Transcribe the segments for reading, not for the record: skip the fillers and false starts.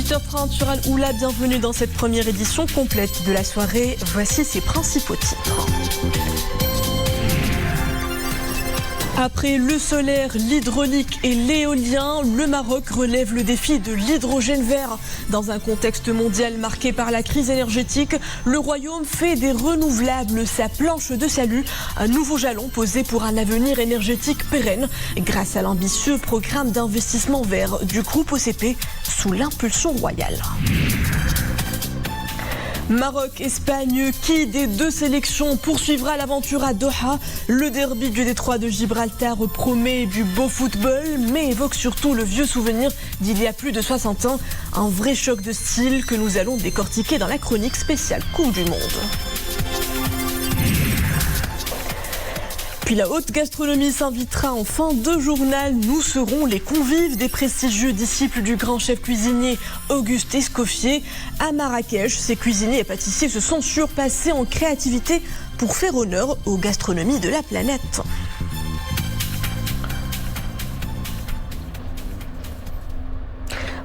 8h30 sur Al Oula, bienvenue dans cette première édition complète de la soirée. Voici ses principaux titres. Après le solaire, l'hydraulique et l'éolien, le Maroc relève le défi de l'hydrogène vert. Dans un contexte mondial marqué par la crise énergétique, le Royaume fait des renouvelables sa planche de salut, un nouveau jalon posé pour un avenir énergétique pérenne grâce à l'ambitieux programme d'investissement vert du groupe OCP sous l'impulsion royale. Maroc-Espagne, qui des deux sélections poursuivra l'aventure à Doha? Le derby du détroit de Gibraltar promet du beau football, mais évoque surtout le vieux souvenir d'il y a plus de 60 ans. Un vrai choc de style que nous allons décortiquer dans la chronique spéciale Coupe du Monde. Puis la haute gastronomie s'invitera en fin de journal. Nous serons les convives des prestigieux disciples du grand chef cuisinier Auguste Escoffier. À Marrakech, ces cuisiniers et pâtissiers se sont surpassés en créativité pour faire honneur aux gastronomies de la planète.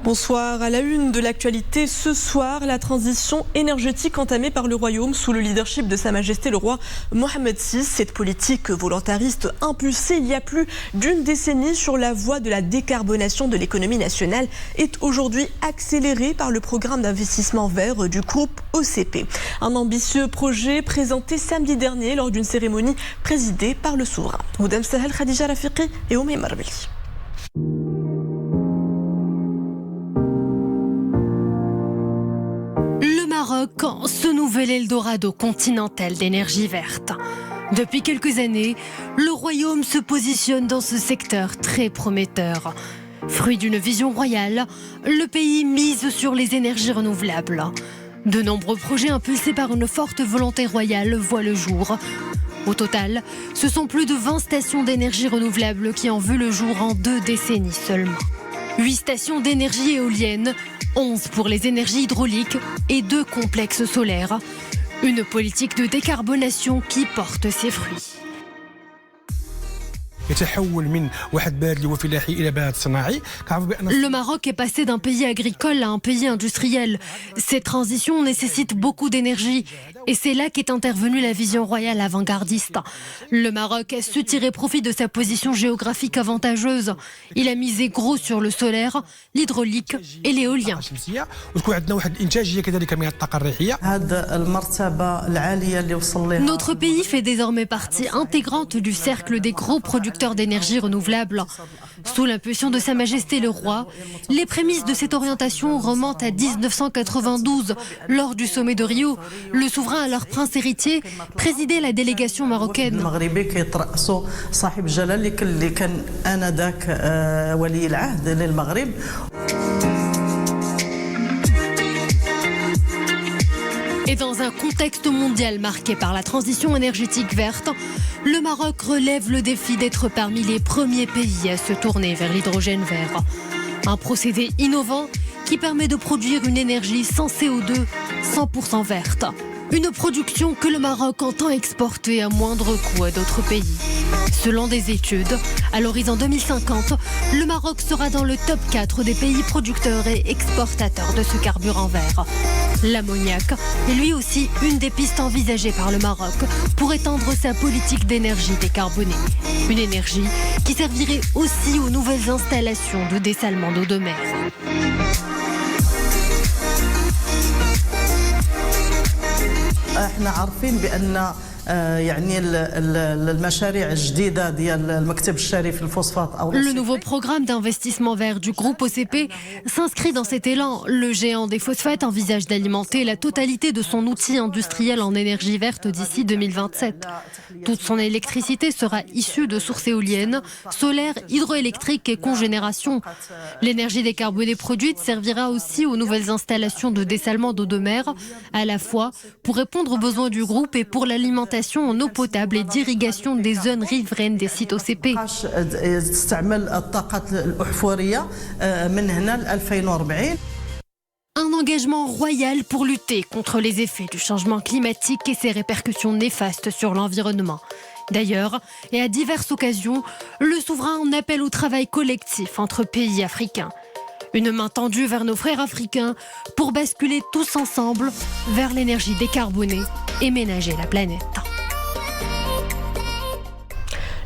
Bonsoir. À la une de l'actualité ce soir, la transition énergétique entamée par le Royaume sous le leadership de Sa Majesté le roi Mohammed VI. Cette politique volontariste impulsée il y a plus d'une décennie sur la voie de la décarbonation de l'économie nationale est aujourd'hui accélérée par le programme d'investissement vert du groupe OCP. Un ambitieux projet présenté samedi dernier lors d'une cérémonie présidée par le souverain. Oudem Sahel, Khadija Rafiqi et Oumé Marbeli. Maroc, ce nouvel Eldorado continental d'énergie verte. Depuis quelques années, le Royaume se positionne dans ce secteur très prometteur. Fruit d'une vision royale, le pays mise sur les énergies renouvelables. De nombreux projets impulsés par une forte volonté royale voient le jour. Au total, ce sont plus de 20 stations d'énergie renouvelable qui ont vu le jour en 2 décennies seulement. 8 stations d'énergie éolienne, 11 pour les énergies hydrauliques et 2 complexes solaires. Une politique de décarbonation qui porte ses fruits. Le Maroc est passé d'un pays agricole à un pays industriel. Cette transition nécessite beaucoup d'énergie et c'est là qu'est intervenue la vision royale avant-gardiste. Le Maroc a su tirer profit de sa position géographique avantageuse. Il a misé gros sur le solaire, l'hydraulique et l'éolien. Notre pays fait désormais partie intégrante du cercle des gros producteurs d'énergie renouvelable. Sous l'impulsion de Sa Majesté le roi, les prémices de cette orientation remontent à 1992. Lors du sommet de Rio, le souverain, alors prince héritier, présidait la délégation marocaine. Et dans un contexte mondial marqué par la transition énergétique verte, le Maroc relève le défi d'être parmi les premiers pays à se tourner vers l'hydrogène vert. Un procédé innovant qui permet de produire une énergie sans CO2, 100% verte. Une production que le Maroc entend exporter à moindre coût à d'autres pays. Selon des études, à l'horizon 2050, le Maroc sera dans le top 4 des pays producteurs et exportateurs de ce carburant vert. L'ammoniac est lui aussi une des pistes envisagées par le Maroc pour étendre sa politique d'énergie décarbonée. Une énergie qui servirait aussi aux nouvelles installations de dessalement d'eau de mer. Le nouveau programme d'investissement vert du groupe OCP s'inscrit dans cet élan. Le géant des phosphates envisage d'alimenter la totalité de son outil industriel en énergie verte d'ici 2027. Toute son électricité sera issue de sources éoliennes, solaires, hydroélectriques et congénération. L'énergie décarbonée produite servira aussi aux nouvelles installations de dessalement d'eau de mer, à la fois pour répondre aux besoins du groupe et pour l'alimentation en eau potable et d'irrigation des zones riveraines des sites OCP. Un engagement royal pour lutter contre les effets du changement climatique et ses répercussions néfastes sur l'environnement. D'ailleurs, et à diverses occasions, le souverain en appelle au travail collectif entre pays africains. Une main tendue vers nos frères africains pour basculer tous ensemble vers l'énergie décarbonée et ménager la planète.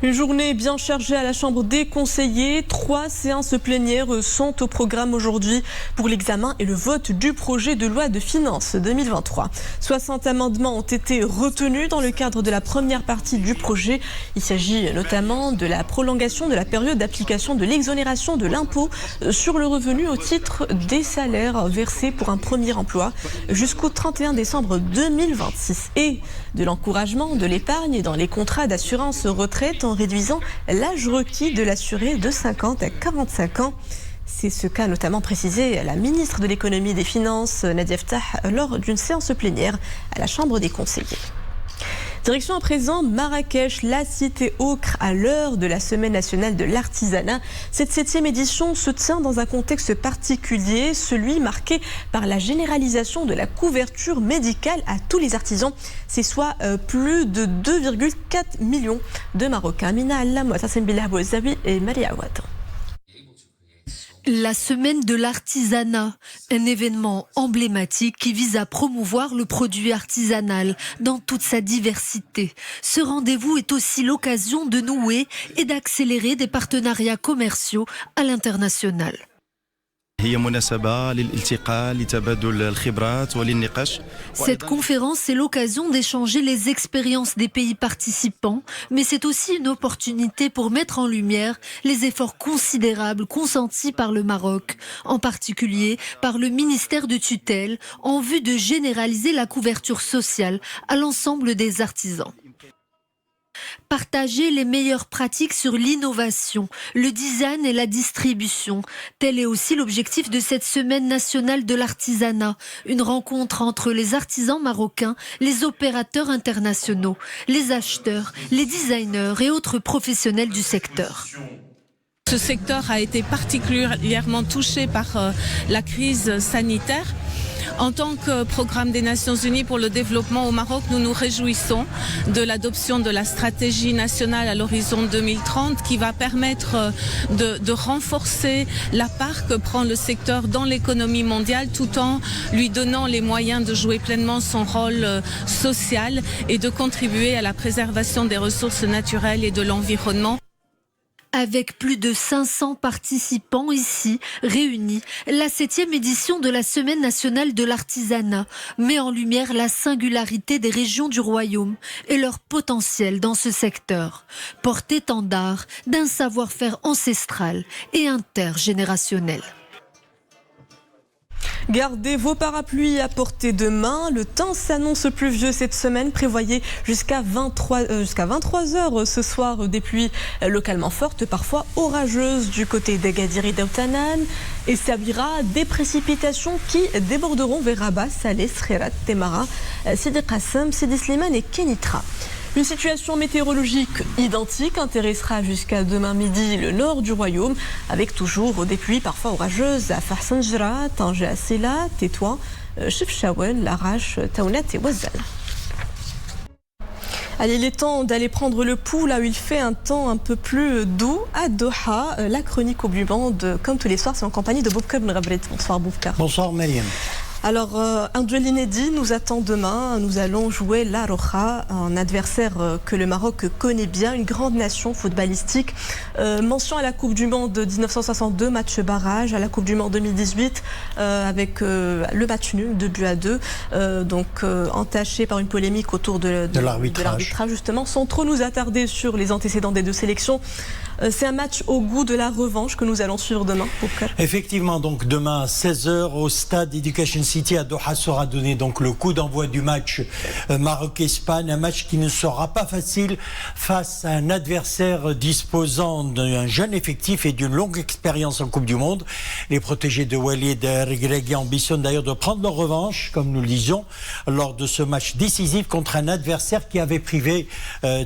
Une journée bien chargée à la Chambre des conseillers. 3 séances plénières sont au programme aujourd'hui pour l'examen et le vote du projet de loi de finances 2023. 60 amendements ont été retenus dans le cadre de la première partie du projet. Il s'agit notamment de la prolongation de la période d'application de l'exonération de l'impôt sur le revenu au titre des salaires versés pour un premier emploi jusqu'au 31 décembre 2026 et de l'encouragement de l'épargne dans les contrats d'assurance retraite en réduisant l'âge requis de l'assuré de 50 à 45 ans. C'est ce qu'a notamment précisé la ministre de l'économie et des finances, Nadia Ftah, lors d'une séance plénière à la Chambre des conseillers. Direction à présent Marrakech, la cité ocre à l'heure de la Semaine nationale de l'artisanat. Cette 7e édition se tient dans un contexte particulier, celui marqué par la généralisation de la couverture médicale à tous les artisans. C'est soit plus de 2,4 millions de Marocains. Mina Allam, Tassim Billah Bouzawi et Maria Awad. La semaine de l'artisanat, un événement emblématique qui vise à promouvoir le produit artisanal dans toute sa diversité. Ce rendez-vous est aussi l'occasion de nouer et d'accélérer des partenariats commerciaux à l'international. Cette conférence est l'occasion d'échanger les expériences des pays participants, mais c'est aussi une opportunité pour mettre en lumière les efforts considérables consentis par le Maroc, en particulier par le ministère de tutelle, en vue de généraliser la couverture sociale à l'ensemble des artisans. Partager les meilleures pratiques sur l'innovation, le design et la distribution. Tel est aussi l'objectif de cette semaine nationale de l'artisanat. Une rencontre entre les artisans marocains, les opérateurs internationaux, les acheteurs, les designers et autres professionnels du secteur. Ce secteur a été particulièrement touché par la crise sanitaire. En tant que programme des Nations Unies pour le développement au Maroc, nous nous réjouissons de l'adoption de la stratégie nationale à l'horizon 2030 qui va permettre de renforcer la part que prend le secteur dans l'économie mondiale tout en lui donnant les moyens de jouer pleinement son rôle social et de contribuer à la préservation des ressources naturelles et de l'environnement. Avec plus de 500 participants ici réunis, la 7e édition de la Semaine nationale de l'artisanat met en lumière la singularité des régions du royaume et leur potentiel dans ce secteur, porte-étendard d'un savoir-faire ancestral et intergénérationnel. Gardez vos parapluies à portée de main. Le temps s'annonce pluvieux cette semaine. Prévoyez jusqu'à 23 heures ce soir des pluies localement fortes, parfois orageuses du côté d'Agadir et d'Aoutanan. Et s'agira des précipitations qui déborderont vers Rabat, Salé, Srerat, Temara, Sidi Qassem, Sidi Slimane et Kenitra. Une situation météorologique identique intéressera jusqu'à demain midi le nord du royaume, avec toujours des pluies parfois orageuses à Farsanjra, Tanger à Sela, Tétouan, Chefchaouen, Larache, Taounat et Ouazzal. Allez, il est temps d'aller prendre le pouls là où il fait un temps un peu plus doux à Doha. La chronique au Blueband, comme tous les soirs, c'est en compagnie de Boubkar Benrabret. Bonsoir Boubkar. Bonsoir Mariam. Alors, un duel inédit nous attend demain. Nous allons jouer la Roja, un adversaire que le Maroc connaît bien, une grande nation footballistique. Mention à la Coupe du Monde 1962, match barrage, à la Coupe du Monde 2018, avec le match nul, 2-2. Entaché par une polémique autour de l'arbitrage, justement. Sans trop nous attarder sur les antécédents des deux sélections, c'est un match au goût de la revanche que nous allons suivre demain. Effectivement, donc demain à 16h au stade Education City à Doha sera donné donc le coup d'envoi du match Maroc-Espagne, un match qui ne sera pas facile face à un adversaire disposant d'un jeune effectif et d'une longue expérience en Coupe du Monde. Les protégés de Walid Regragui ambitionnent d'ailleurs de prendre leur revanche, comme nous le disions, lors de ce match décisif contre un adversaire qui avait privé,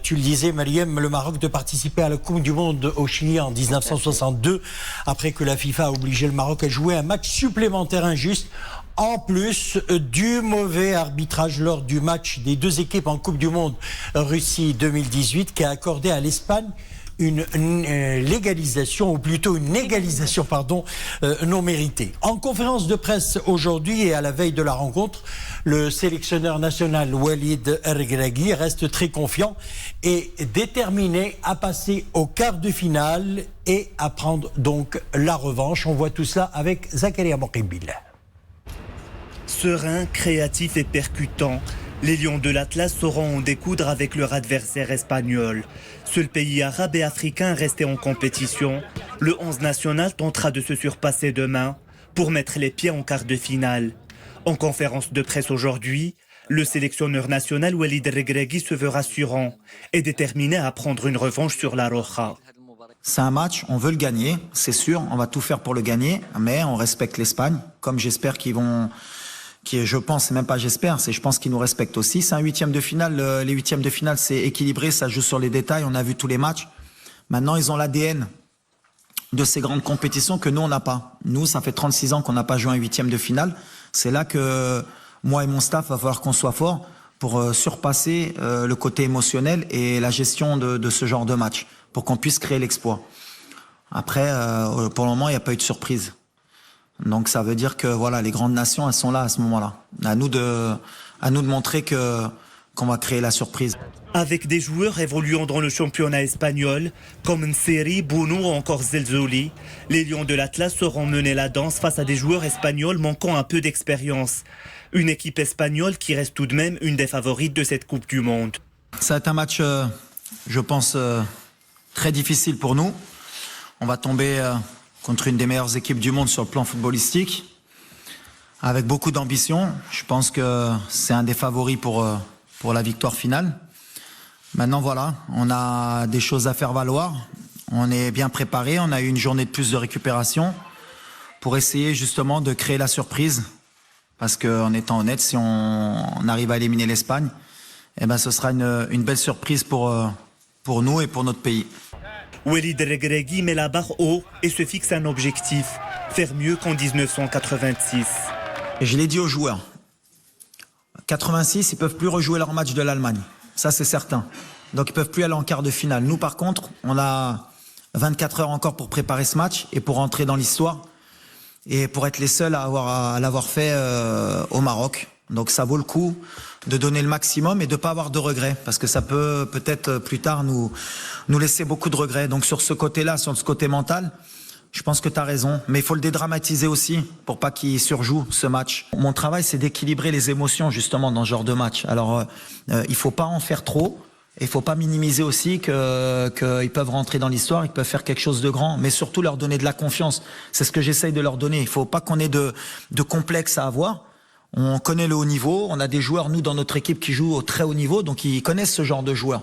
tu le disais Mariam, le Maroc de participer à la Coupe du Monde au Chili en 1962, après que la FIFA a obligé le Maroc à jouer un match supplémentaire injuste, en plus du mauvais arbitrage lors du match des deux équipes en Coupe du Monde Russie 2018 qui a accordé à l'Espagne une légalisation, ou plutôt une égalisation, non méritée. En conférence de presse aujourd'hui et à la veille de la rencontre, le sélectionneur national Walid Regragui reste très confiant et déterminé à passer au quart de finale et à prendre donc la revanche. On voit tout ça avec Zakaria Mokhibil. Serein, créatif et percutant, les Lions de l'Atlas sauront en découdre avec leur adversaire espagnol. Seul pays arabe et africain resté en compétition, le 11 national tentera de se surpasser demain pour mettre les pieds en quart de finale. En conférence de presse aujourd'hui, le sélectionneur national Walid Regragui se veut rassurant et déterminé à prendre une revanche sur la Roja. C'est un match, on veut le gagner, c'est sûr, on va tout faire pour le gagner, mais on respecte l'Espagne, comme j'espère qu'ils vont... je pense, même pas j'espère, je pense qu'ils nous respectent aussi. C'est un huitième de finale, les huitièmes de finale c'est équilibré, ça joue sur les détails, on a vu tous les matchs. Maintenant ils ont l'ADN de ces grandes compétitions que nous on n'a pas. Nous ça fait 36 ans qu'on n'a pas joué un huitième de finale, c'est là que moi et mon staff va falloir qu'on soit fort pour surpasser le côté émotionnel et la gestion de ce genre de match, pour qu'on puisse créer l'exploit. Après, pour le moment il n'y a pas eu de surprise. Donc ça veut dire que voilà, les grandes nations, elles sont là à ce moment-là. À nous de montrer qu'on va créer la surprise. Avec des joueurs évoluant dans le championnat espagnol, comme Nseri, Bounou ou encore Zelzouli, les Lions de l'Atlas sauront mener la danse face à des joueurs espagnols manquant un peu d'expérience. Une équipe espagnole qui reste tout de même une des favorites de cette Coupe du Monde. Ça va être un match, je pense, très difficile pour nous. On va tomber... contre une des meilleures équipes du monde sur le plan footballistique, avec beaucoup d'ambition. Je pense que c'est un des favoris pour la victoire finale. Maintenant, voilà, on a des choses à faire valoir. On est bien préparé, on a eu une journée de plus de récupération pour essayer justement de créer la surprise. Parce qu'en étant honnête, si on arrive à éliminer l'Espagne, eh ben, ce sera une belle surprise pour nous et pour notre pays. Walid Regragui met la barre haut et se fixe un objectif, faire mieux qu'en 1986. Et je l'ai dit aux joueurs, 86, ils ne peuvent plus rejouer leur match de l'Allemagne, ça c'est certain. Donc ils ne peuvent plus aller en quart de finale. Nous par contre, on a 24 heures encore pour préparer ce match et pour entrer dans l'histoire et pour être les seuls à l'avoir fait au Maroc. Donc ça vaut le coup de donner le maximum et de ne pas avoir de regrets, parce que ça peut peut-être plus tard nous laisser beaucoup de regrets. Donc sur ce côté-là, sur ce côté mental, je pense que tu as raison, mais il faut le dédramatiser aussi pour pas qu'il surjoue ce match. Mon travail, c'est d'équilibrer les émotions justement dans ce genre de match. Alors il faut pas en faire trop, et il faut pas minimiser aussi qu'ils peuvent rentrer dans l'histoire, ils peuvent faire quelque chose de grand, mais surtout leur donner de la confiance. C'est ce que j'essaye de leur donner. Il faut pas qu'on ait de complexe à avoir. On connaît le haut niveau, on a des joueurs, nous, dans notre équipe qui jouent au très haut niveau, donc ils connaissent ce genre de joueurs.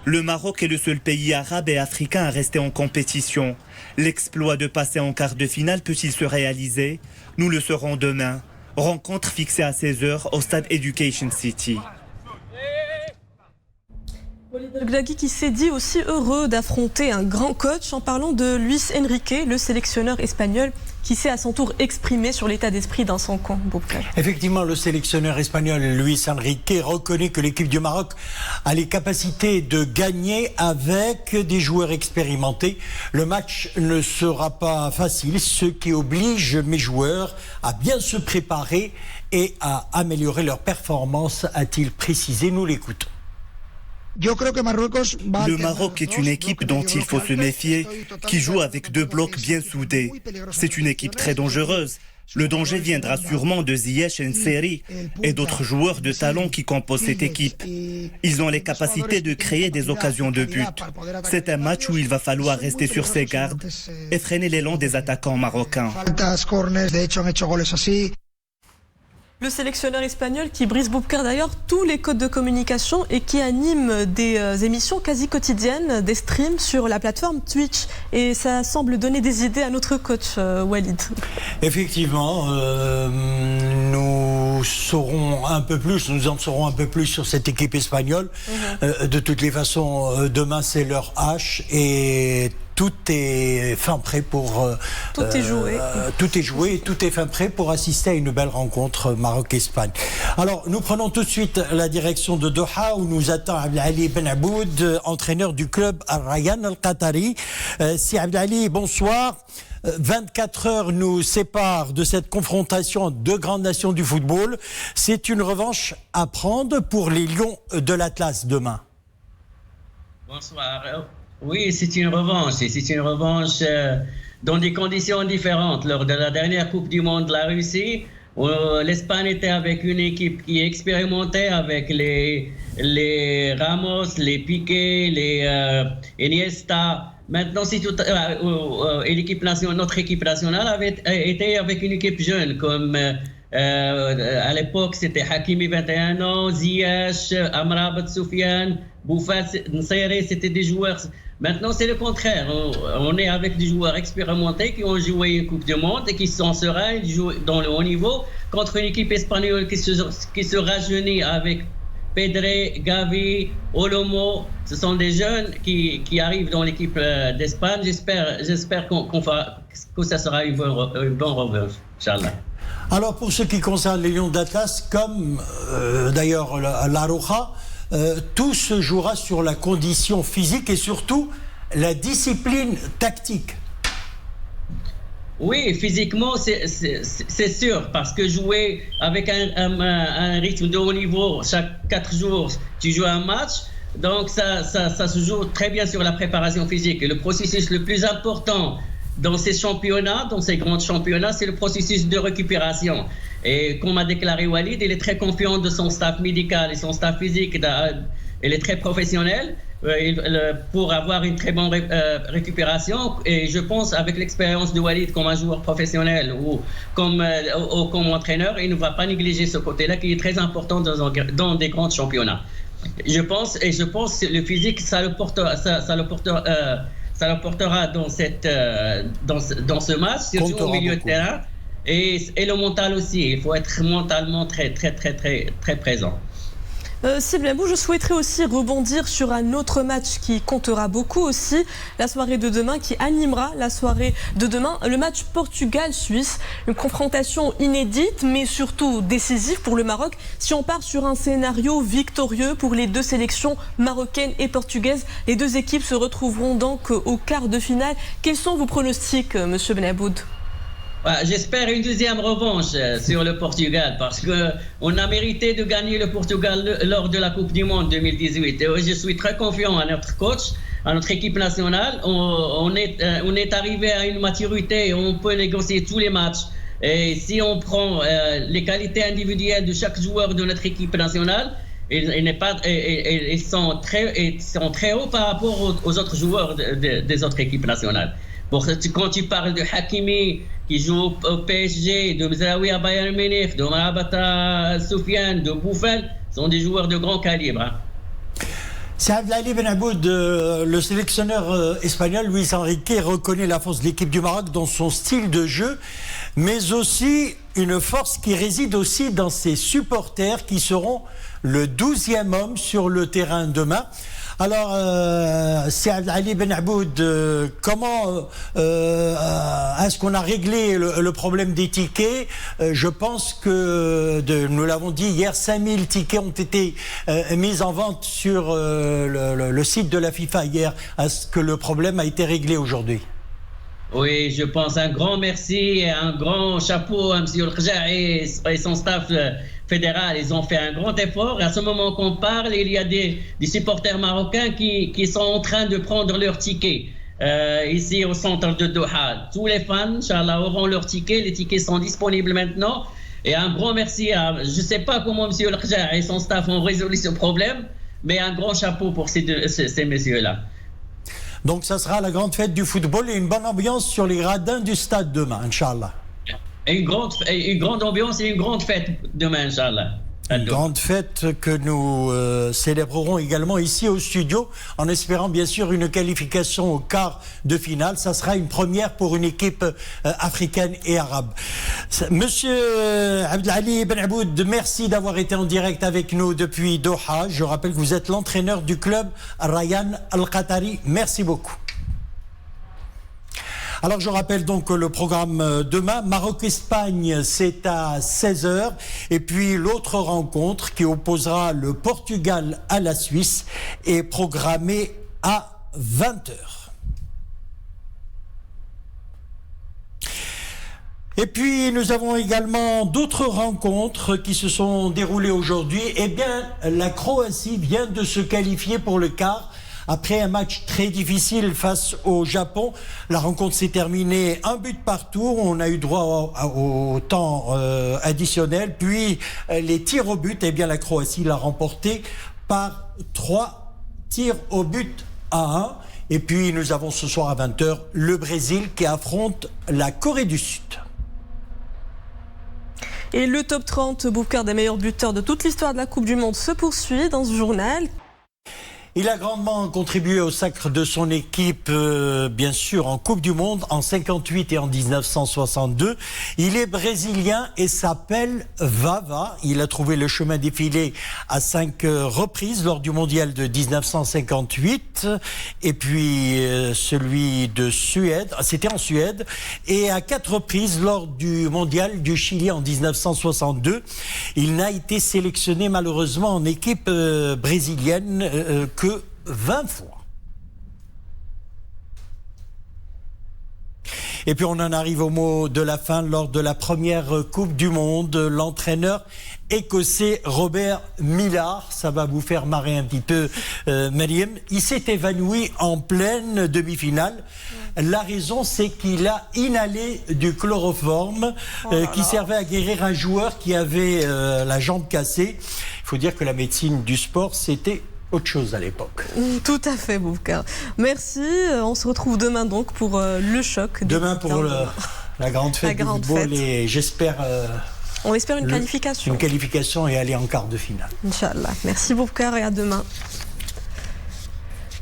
Le Maroc est le seul pays arabe et africain à rester en compétition. L'exploit de passer en quart de finale peut-il se réaliser? Nous le saurons demain. Rencontre fixée à 16h au stade Education City. Walid Regragui qui s'est dit aussi heureux d'affronter un grand coach en parlant de Luis Enrique, le sélectionneur espagnol, qui s'est à son tour exprimé sur l'état d'esprit dans son camp. Effectivement, le sélectionneur espagnol Luis Enrique reconnaît que l'équipe du Maroc a les capacités de gagner avec des joueurs expérimentés. Le match ne sera pas facile, ce qui oblige mes joueurs à bien se préparer et à améliorer leur performance, a-t-il précisé. Nous l'écoutons. Le Maroc est une équipe dont il faut se méfier, qui joue avec deux blocs bien soudés. C'est une équipe très dangereuse. Le danger viendra sûrement de Ziyech et Nseri et d'autres joueurs de talent qui composent cette équipe. Ils ont les capacités de créer des occasions de but. C'est un match où il va falloir rester sur ses gardes et freiner l'élan des attaquants marocains. Le sélectionneur espagnol qui brise Boubkar d'ailleurs tous les codes de communication et qui anime des émissions quasi quotidiennes, des streams sur la plateforme Twitch. Et ça semble donner des idées à notre coach Walid. Effectivement, nous en saurons un peu plus sur cette équipe espagnole. De toutes les façons, demain c'est leur H et tout est fin prêt pour... tout est joué. Tout est joué, tout est fin prêt pour assister à une belle rencontre Maroc-Espagne. Alors, nous prenons tout de suite la direction de Doha, où nous attend Abdelali Benaboud, entraîneur du club Al-Rayyan Al-Qatari. Si Abdelali, bonsoir. 24 heures nous séparent de cette confrontation de deux grandes nations du football. C'est une revanche à prendre pour les Lions de l'Atlas demain. Bonsoir. Oui, c'est une revanche. Et c'est une revanche dans des conditions différentes. Lors de la dernière Coupe du Monde de la Russie, l'Espagne était avec une équipe qui expérimentait avec les Ramos, les Piqué, les Iniesta. Maintenant, si notre équipe nationale avait été avec une équipe jeune, comme à l'époque, c'était Hakimi 21 ans, Ziyech, Amrabat Soufiane, Bouffal Nséré, c'était des joueurs. Maintenant, c'est le contraire. On est avec des joueurs expérimentés qui ont joué une Coupe du Monde et qui sont sereins, jouent dans le haut niveau, contre une équipe espagnole qui se rajeunit avec Pedre, Gavi, Olomo. Ce sont des jeunes qui arrivent dans l'équipe d'Espagne. J'espère que ça sera une bonne revanche, Inch'Allah. Alors, pour ce qui concerne les Lions d'Atlas, comme d'ailleurs la Roja, tout se jouera sur la condition physique et surtout la discipline tactique. Oui, physiquement, c'est sûr, parce que jouer avec un rythme de haut niveau, chaque 4 jours, tu joues un match, donc ça se joue très bien sur la préparation physique. Et le processus le plus important dans ces championnats, dans ces grands championnats, c'est le processus de récupération. Et comme a déclaré Walid, il est très confiant de son staff médical et son staff physique. Il est très professionnel pour avoir une très bonne récupération. Et je pense, avec l'expérience de Walid comme un joueur professionnel ou comme entraîneur, il ne va pas négliger ce côté-là qui est très important dans des grands championnats. Je pense que le physique, ça le portera dans ce match, surtout au milieu de terrain. Et le mental aussi. Il faut être mentalement très présent. Sylvain, je souhaiterais aussi rebondir sur un autre match qui comptera beaucoup aussi, la soirée de demain, qui animera la soirée de demain, le match Portugal-Suisse, une confrontation inédite mais surtout décisive pour le Maroc. Si on part sur un scénario victorieux pour les deux sélections marocaines et portugaises, les deux équipes se retrouveront donc au quart de finale. Quels sont vos pronostics, monsieur Benaboud ? J'espère une deuxième revanche sur le Portugal parce qu'on a mérité de gagner le Portugal lors de la Coupe du Monde 2018. Et je suis très confiant à notre coach, à notre équipe nationale. On est arrivé à une maturité et on peut négocier tous les matchs. Et si on prend les qualités individuelles de chaque joueur de notre équipe nationale, ils sont très hauts par rapport aux autres joueurs des autres équipes nationales. Quand tu parles de Hakimi qui joue au PSG, de Mzraoui à Bayern Munich, de Marabata Soufiane, de Bouffal, sont des joueurs de grand calibre. C'est Abdelali Benaboud, le sélectionneur espagnol Luis Enrique reconnaît la force de l'équipe du Maroc dans son style de jeu, mais aussi une force qui réside aussi dans ses supporters qui seront le 12e homme sur le terrain demain. Alors, c'est Ali Benaboud, comment est-ce qu'on a réglé le problème des tickets? Je pense que, nous l'avons dit hier, 5000 tickets ont été mis en vente sur le site de la FIFA hier. Est-ce que le problème a été réglé aujourd'hui? Oui, je pense un grand merci et un grand chapeau à M. Al-Khaja et son staff fédéral. Ils ont fait un grand effort. À ce moment qu'on parle, il y a des supporters marocains qui sont en train de prendre leurs tickets ici au centre de Doha. Tous les fans, Inch'Allah, auront leurs tickets. Les tickets sont disponibles maintenant. Et un grand merci à... Je ne sais pas comment M. Al-Khaja et son staff ont résolu ce problème, mais un grand chapeau pour ces messieurs-là. Donc ça sera la grande fête du football et une bonne ambiance sur les gradins du stade demain, Inch'Allah. Une grande ambiance et une grande fête demain, Inch'Allah. Une grande fête que nous célébrerons également ici au studio, en espérant bien sûr une qualification au quart de finale. Ça sera une première pour une équipe africaine et arabe. Monsieur Abdelali Benaboud, merci d'avoir été en direct avec nous depuis Doha. Je rappelle que vous êtes l'entraîneur du club Al-Rayyan Al-Qatari. Merci beaucoup. Alors je rappelle donc le programme demain. Maroc-Espagne, c'est à 16h. Et puis l'autre rencontre qui opposera le Portugal à la Suisse est programmée à 20h. Et puis nous avons également d'autres rencontres qui se sont déroulées aujourd'hui. Eh bien, la Croatie vient de se qualifier pour le quart après un match très difficile face au Japon. La rencontre s'est terminée 1 but partout. On a eu droit au temps additionnel. Puis les tirs au but, eh bien la Croatie l'a remporté par 3 tirs au but à 1. Et puis nous avons ce soir à 20h le Brésil qui affronte la Corée du Sud. Et le top 30 Boubkar des meilleurs buteurs de toute l'histoire de la Coupe du Monde se poursuit dans ce journal. Il a grandement contribué au sacre de son équipe, bien sûr, en Coupe du Monde, en 58 et en 1962. Il est brésilien et s'appelle Vava. Il a trouvé le chemin défilé à 5 reprises lors du mondial de 1958. Et puis celui de Suède, c'était en Suède. Et à 4 reprises lors du mondial du Chili en 1962. Il n'a été sélectionné malheureusement en équipe brésilienne que 20 fois. Et puis on en arrive au mot de la fin. Lors de la première Coupe du Monde, l'entraîneur écossais Robert Millar, ça va vous faire marrer un petit peu Mariam, il s'est évanoui en pleine demi-finale. La raison, c'est qu'il a inhalé du chloroforme qui servait à guérir un joueur qui avait la jambe cassée. Il faut dire que la médecine du sport, c'était autre chose à l'époque. Tout à fait, Boubkar. Merci. On se retrouve demain donc pour le choc. Demain pour la grande fête du football et j'espère... on espère une qualification. Une qualification et aller en quart de finale. Inch'Allah. Merci Boubkar et à demain.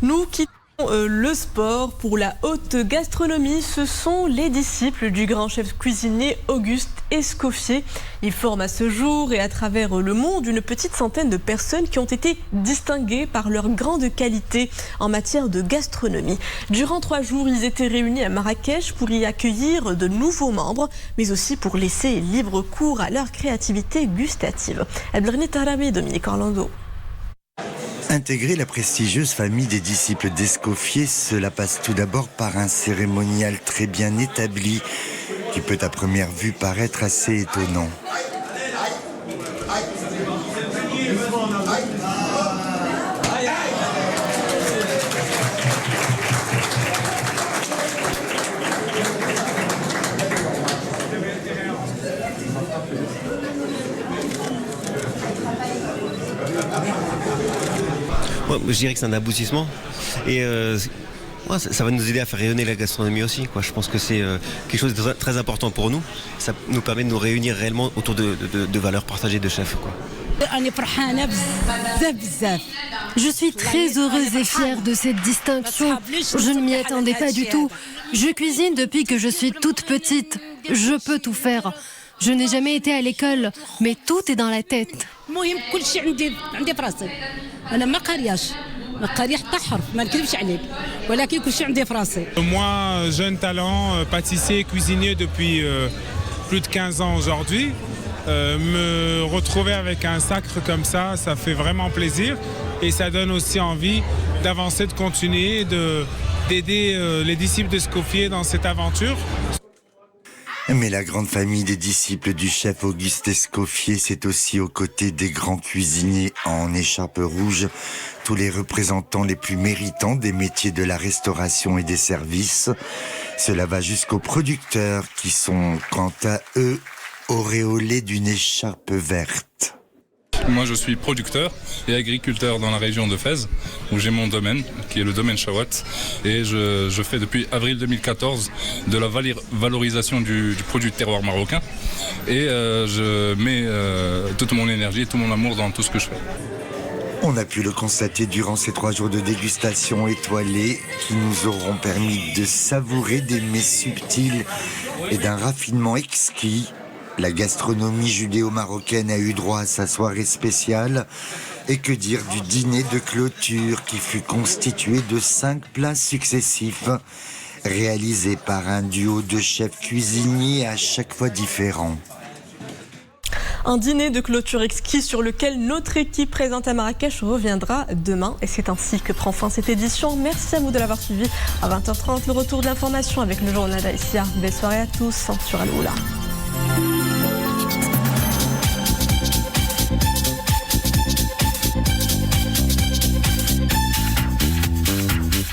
Nous quittons le sport pour la haute gastronomie. Ce sont les disciples du grand chef cuisinier Auguste Escoffier. Ils forment à ce jour et à travers le monde une petite centaine de personnes qui ont été distinguées par leur grande qualité en matière de gastronomie. Durant 3 jours, ils étaient réunis à Marrakech pour y accueillir de nouveaux membres, mais aussi pour laisser libre cours à leur créativité gustative. Abdelghani Tahraoui et Dominique Orlando. Intégrer la prestigieuse famille des disciples d'Escoffier, cela passe tout d'abord par un cérémonial très bien établi qui peut à première vue paraître assez étonnant. Je dirais que c'est un aboutissement et ça va nous aider à faire rayonner la gastronomie aussi, quoi. Je pense que c'est quelque chose de très important pour nous. Ça nous permet de nous réunir réellement autour de valeurs partagées de chefs, quoi. Je suis très heureuse et fière de cette distinction. Je ne m'y attendais pas du tout. Je cuisine depuis que je suis toute petite. Je peux tout faire. Je n'ai jamais été à l'école, mais tout est dans la tête. Moi, jeune talent, pâtissier, cuisinier depuis plus de 15 ans aujourd'hui, me retrouver avec un sacre comme ça fait vraiment plaisir et ça donne aussi envie d'avancer, de continuer, d'aider les disciples d'Escoffier dans cette aventure. Mais la grande famille des disciples du chef Auguste Escoffier, c'est aussi aux côtés des grands cuisiniers en écharpe rouge, tous les représentants les plus méritants des métiers de la restauration et des services. Cela va jusqu'aux producteurs qui sont, quant à eux, auréolés d'une écharpe verte. Moi, je suis producteur et agriculteur dans la région de Fès, où j'ai mon domaine, qui est le domaine Chawat. Et je fais depuis avril 2014 de la valorisation du produit de terroir marocain. Et je mets toute mon énergie, tout mon amour dans tout ce que je fais. On a pu le constater durant ces 3 jours de dégustation étoilée qui nous auront permis de savourer des mets subtils et d'un raffinement exquis. La gastronomie judéo-marocaine a eu droit à sa soirée spéciale. Et que dire du dîner de clôture qui fut constitué de 5 plats successifs réalisé par un duo de chefs cuisiniers à chaque fois différents. Un dîner de clôture exquis sur lequel notre équipe présente à Marrakech reviendra demain. Et c'est ainsi que prend fin cette édition. Merci à vous de l'avoir suivi. À 20h30, le retour de l'information avec le journal d'Aïsia. Belle soirée à tous sur Al Oula.